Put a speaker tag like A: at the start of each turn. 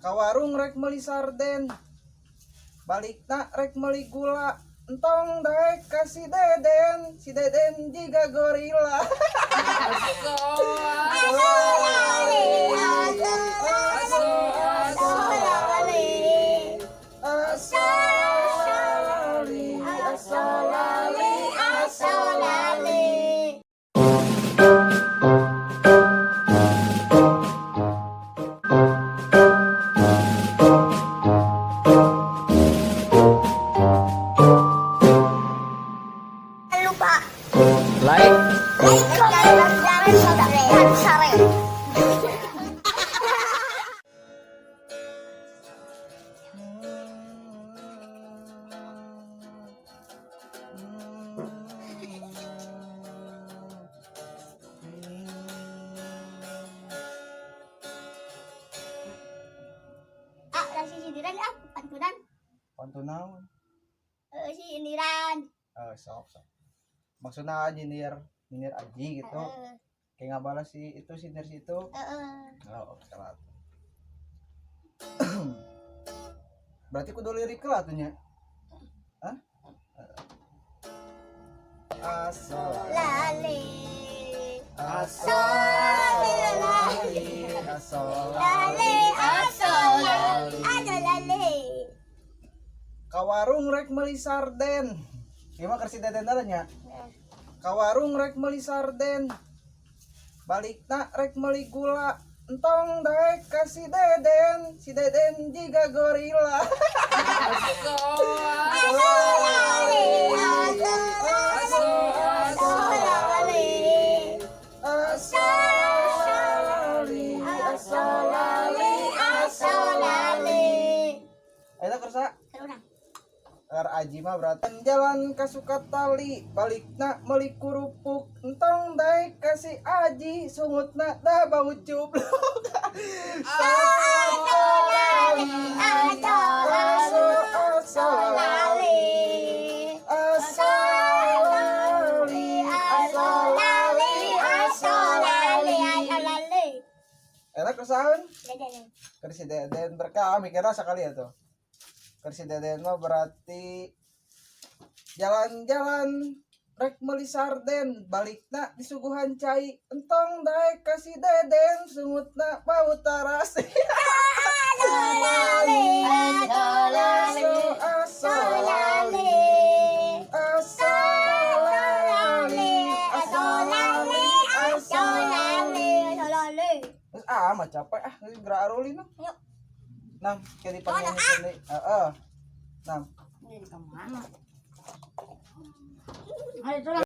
A: Ka warung rek meuli sarden, balikna rek meuli gula. Entong daek ka si Deden jiga gorila.
B: Lupa.
C: Like.
B: Jangan sore. Si Indiran pantunan.
A: Pantunaon?
B: Si Indiran.
A: Sok. Maksudnya nyinir Aji gitu. Kayak nggak balas si itu sinir situ. Oh, salah. Berarti kudu lirik lah tuh nya. Hah?
B: Lali.
A: Ka warung rek meuli sarden. Gimana kersi Deden nya? Ka warung rek meuli sarden, balikna rek meuli gula. Entong daek ka si Deden jiga gorila. Ayo kersa. Ar Aji mah berarti jalan ka Sukatali, balikna meuli kurupuk. Entong daek ka si Aji, sungutna da bau cubluk. Enak kesaun? Kersi Deden berkah mikirnya sekali ya tuh. Kersi Deden mah berarti jalan-jalan rek meuli sarden, balikna disuguhan cai. Entong daek ka si Deden, sungutna bau tarasi. Mah capek gerak aruli no.
B: Yuk.
A: Nam, kayak dipanggil sini. Nam.
B: Ini kemana? Ayo